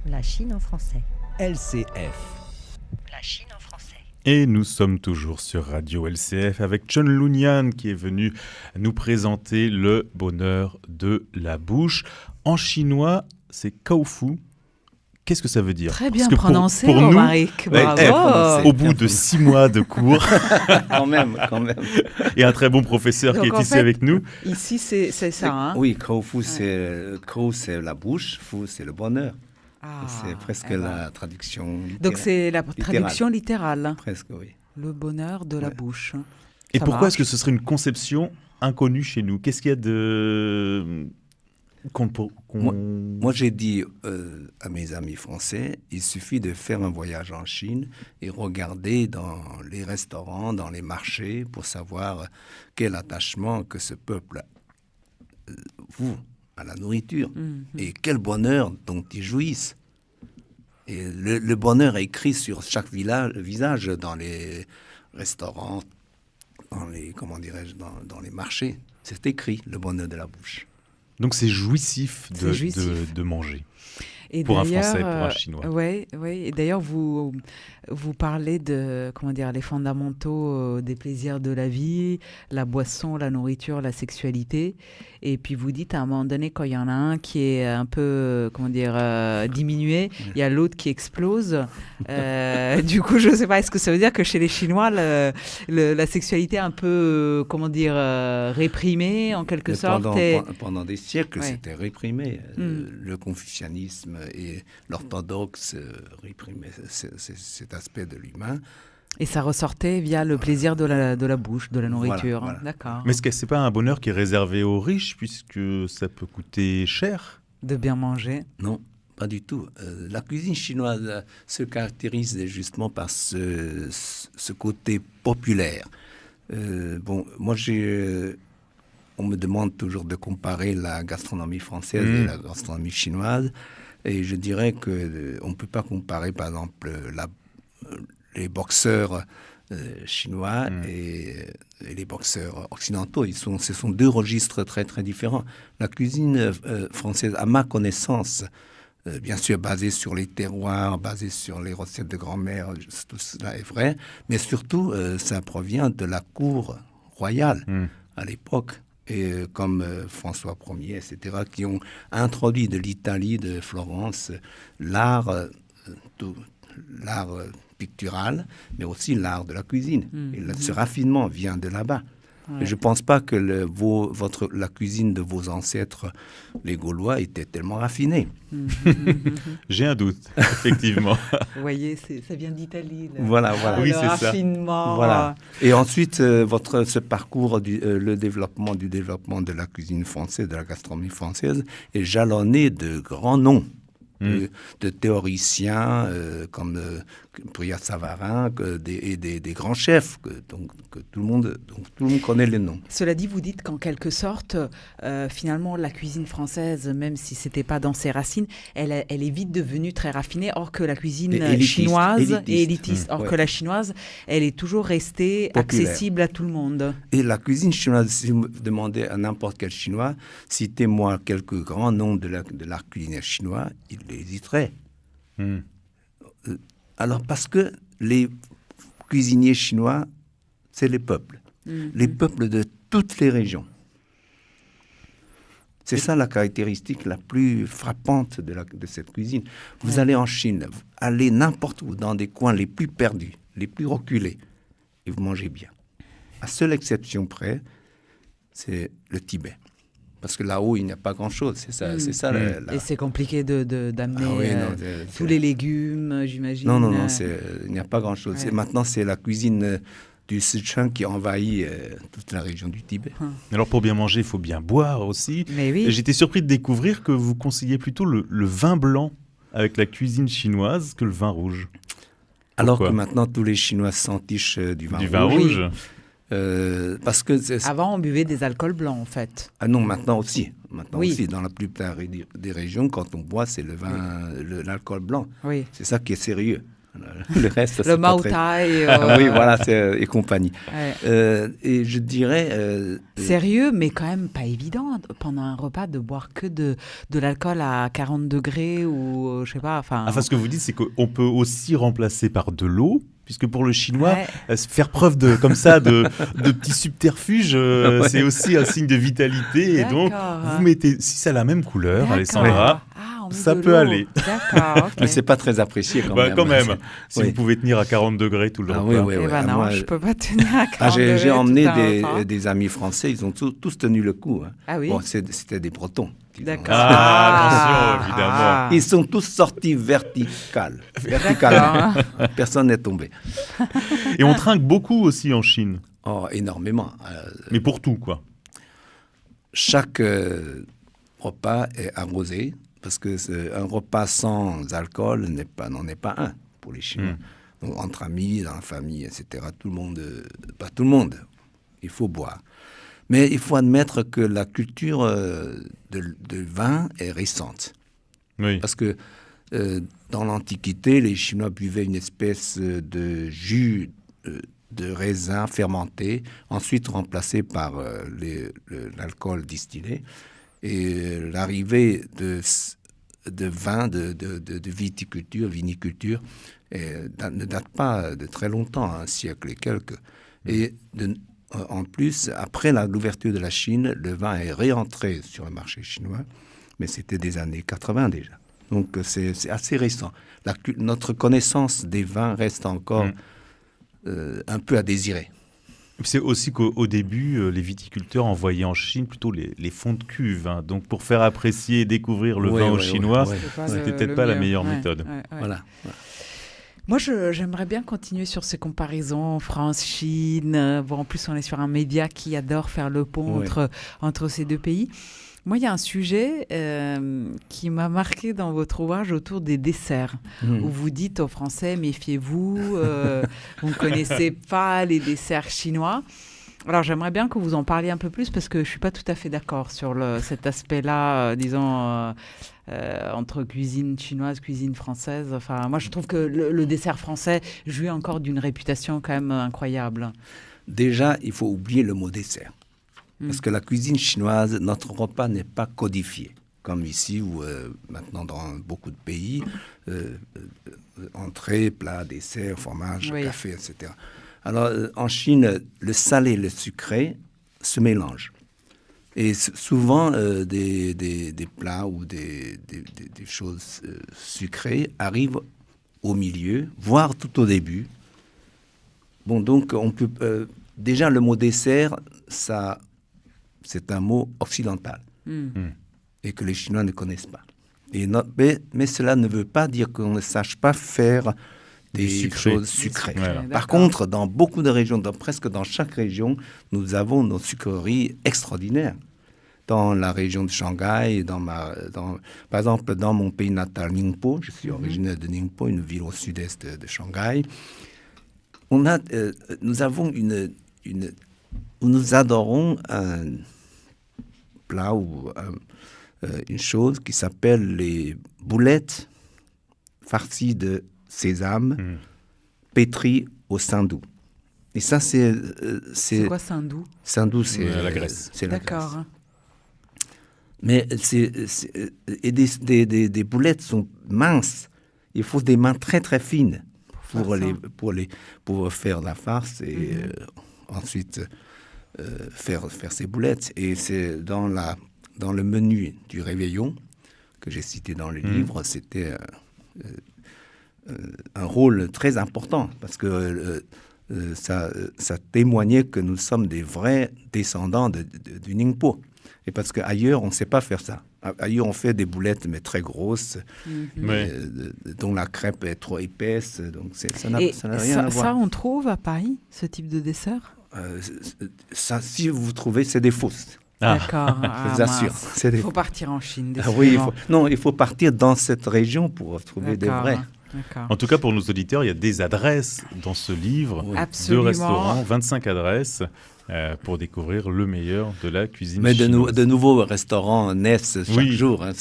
La Chine en français. LCF. La Chine en français. Et nous sommes toujours sur Radio LCF avec Chen Lunian qui est venu nous présenter le bonheur de la bouche. En chinois, c'est Kaofu. Qu'est-ce que ça veut dire? Très bien Parce que prononcé, pour nous, Romaric. Bravo. au bout de 6 mois de cours quand même. et un très bon professeur Donc, qui est en ici fait, avec nous. Ici, c'est ça. Hein. Oui, Kaofu, Kao, c'est la bouche, Fu, c'est le bonheur. Ah, C'est presque eh ben. la traduction littérale. Donc, c'est la traduction littérale. Presque, oui. Le bonheur de la bouche. Et Ça pourquoi marche. est-ce que ce serait une conception inconnue chez nous? Qu'est-ce qu'il y a de... Moi, j'ai dit à mes amis français, il suffit de faire un voyage en Chine et regarder dans les restaurants, dans les marchés, pour savoir quel attachement que ce peuple voue à la nourriture et quel bonheur dont ils jouissent. Et le bonheur est écrit sur chaque visage dans les restaurants, dans les, comment dirais-je, dans les marchés. C'est écrit, le bonheur de la bouche. Donc c'est jouissif C'est jouissif. de manger. Et Pour un d'ailleurs, Français, pour un Chinois. Oui. Et d'ailleurs, vous parlez de, les fondamentaux des plaisirs de la vie, la boisson, la nourriture, la sexualité. Et puis vous dites à un moment donné, quand il y en a un qui est un peu, diminué, il y a l'autre qui explose. Du coup, je ne sais pas, est-ce que ça veut dire que chez les Chinois, la sexualité est un peu, réprimée en quelque sorte Pendant des siècles, Ouais. c'était réprimé. Le confucianisme et l'orthodoxe réprimaient cet aspect de l'humain. Et ça ressortait via le plaisir de la bouche, de la nourriture. Voilà. D'accord. Mais est-ce que c'est pas un bonheur qui est réservé aux riches puisque ça peut coûter cher? De bien manger. Non, pas du tout. La cuisine chinoise se caractérise justement par ce côté populaire. Moi, on me demande toujours de comparer la gastronomie française et la gastronomie chinoise. Et je dirais qu'on ne peut pas comparer, par exemple, les boxeurs chinois et les boxeurs occidentaux. Ce sont deux registres très, très différents. La cuisine française, à ma connaissance, bien sûr basée sur les terroirs, basée sur les recettes de grand-mère, tout cela est vrai, mais surtout, ça provient de la cour royale à l'époque. Et comme François Ier, etc., qui ont introduit de l'Italie, de Florence, l'art pictural, mais aussi l'art de la cuisine. Et ce raffinement vient de là-bas. Ouais. Et je ne pense pas que la cuisine de vos ancêtres, les Gaulois, était tellement raffinée. J'ai un doute, effectivement. Vous voyez, ça vient d'Italie. Voilà. Oui, Le c'est ça. raffinement. Voilà. Et ensuite, ce parcours, le développement de la cuisine française, de la gastronomie française, est jalonné de grands noms. De théoriciens comme Brillat Savarin et des grands chefs dont tout le monde connaît les noms. Cela dit, vous dites qu'en quelque sorte, finalement, la cuisine française, même si ce n'était pas dans ses racines, elle est vite devenue très raffinée, or que la cuisine chinoise est élitiste. Or que la chinoise, elle est toujours restée populaire, accessible à tout le monde. Et la cuisine chinoise, si vous demandez à n'importe quel Chinois, citez-moi quelques grands noms de l'art culinaire chinois, il hésiterait. Alors, parce que les cuisiniers chinois, c'est les peuples. Les peuples de toutes les régions. C'est ça la caractéristique la plus frappante de cette cuisine. Vous allez en Chine, vous allez n'importe où, dans des coins les plus perdus, les plus reculés, et vous mangez bien. À seule exception près, c'est le Tibet. Parce que là-haut, il n'y a pas grand-chose. C'est ça. Et c'est compliqué d'amener tous les légumes, j'imagine. Non, il n'y a pas grand-chose. Ouais. Maintenant, c'est la cuisine du Sichuan qui envahit toute la région du Tibet. Alors, pour bien manger, il faut bien boire aussi. Mais oui. J'étais surpris de découvrir que vous conseillez plutôt le vin blanc avec la cuisine chinoise que le vin rouge. Alors Pourquoi? Que maintenant, tous les Chinois s'entichent du vin rouge. Parce que avant, on buvait des alcools blancs, en fait. Ah non, maintenant aussi. Aussi, dans la plupart des régions, quand on boit, c'est le vin, l'alcool blanc. Oui. C'est ça qui est sérieux. Le reste, Le c'est pas Mao très... Tai. Ah oui, voilà, et compagnie. Ouais. Et je dirais... Sérieux, mais quand même pas évident pendant un repas de boire que de l'alcool à 40 degrés ou je sais pas. Enfin, ce que vous dites, c'est qu'on peut aussi remplacer par de l'eau, puisque pour le chinois, Ouais. faire preuve comme ça de petits subterfuges, c'est aussi un signe de vitalité. Et donc, D'accord. vous mettez, si ça a la même couleur, D'accord. Alessandra, Ah, on met ça de peut l'eau. aller. D'accord, ok. Mais c'est pas très apprécié quand même. Quand même. Si Oui. vous pouvez tenir à 40 degrés tout le Ah repas. oui, oui, Eh oui. ben Ah, non, moi, je peux pas tenir à 40 j'ai degrés emmené tout un repas. des amis français, ils ont tous tenu le coup. Hein. Ah oui. Bon, c'était des Bretons. disons. D'accord. Ah, attention, évidemment. Ils sont tous sortis verticalement. Personne n'est tombé. Et on trinque beaucoup aussi en Chine. Oh, énormément. Mais pour tout, quoi. Chaque repas est arrosé parce que un repas sans alcool n'en est pas un pour les Chinois. Donc, entre amis, dans la famille, etc. Tout le monde, pas tout le monde, il faut boire. Mais il faut admettre que la culture de vin est récente. Oui. Parce que dans l'Antiquité, les Chinois buvaient une espèce de jus de raisin fermenté, ensuite remplacé par l'alcool distillé. Et l'arrivée de vin, de viniculture, ne date pas de très longtemps, un siècle et quelques. Et en plus, après l'ouverture de la Chine, le vin est réentré sur le marché chinois, mais c'était des années 80 déjà. Donc c'est assez récent. Notre connaissance des vins reste encore un peu à désirer. C'est aussi qu'au début, les viticulteurs envoyaient en Chine plutôt les fonds de cuve. Hein. Donc pour faire apprécier et découvrir le vin aux Chinois, c'était peut-être pas la meilleure méthode. Voilà. Moi, j'aimerais bien continuer sur ces comparaisons France-Chine. Bon, en plus, on est sur un média qui adore faire le pont entre ces deux pays. Moi, il y a un sujet qui m'a marqué dans votre ouvrage autour des desserts, où vous dites aux Français, méfiez-vous, vous ne connaissez pas les desserts chinois. Alors, j'aimerais bien que vous en parliez un peu plus, parce que je ne suis pas tout à fait d'accord sur cet aspect-là, disons, entre cuisine chinoise, cuisine française. Enfin, moi, je trouve que le dessert français jouit encore d'une réputation quand même incroyable. Déjà, il faut oublier le mot dessert. Parce que la cuisine chinoise, notre repas n'est pas codifié, comme ici ou maintenant dans beaucoup de pays, entrée, plat, dessert, fromage, café, etc. Alors en Chine, le salé et le sucré se mélangent. Et souvent, des plats ou des choses sucrées arrivent au milieu, voire tout au début. Bon, donc on peut... déjà, le mot dessert, ça... c'est un mot occidental et que les Chinois ne connaissent pas. Mais cela ne veut pas dire qu'on ne sache pas faire des choses sucrées. Voilà. Par contre, dans beaucoup de régions, presque dans chaque région, nous avons nos sucreries extraordinaires. Dans la région de Shanghai, par exemple, dans mon pays natal, Ningpo, je suis originaire de Ningpo, une ville au sud-est de Shanghai, nous avons nous adorons un plat ou une chose qui s'appelle les boulettes farcies de sésame pétries au saindoux. Et ça, c'est quoi saindoux? Saindoux, c'est la Grèce. C'est la D'accord. Grèce. Mais des boulettes sont minces. Il faut des mains très très fines pour faire la farce et ensuite faire ces boulettes. Et c'est dans le menu du réveillon que j'ai cité dans le livre, c'était un rôle très important parce que ça témoignait que nous sommes des vrais descendants du Ningpo. Et parce qu'ailleurs, on ne sait pas faire ça. Ailleurs, on fait des boulettes, mais très grosses, dont la crêpe est trop épaisse. Donc ça n'a rien à voir. Ça, on trouve à Paris, ce type de dessert? Ça, si vous trouvez, c'est des fausses. D'accord. Je vous assure. Il faut partir en Chine. Oui, il faut partir dans cette région pour trouver des vrais. En tout cas, pour nos auditeurs, il y a des adresses dans ce livre, de restaurants, 25 adresses pour découvrir le meilleur de la cuisine chinoise. Mais de nouveaux restaurants naissent chaque jour. Hein,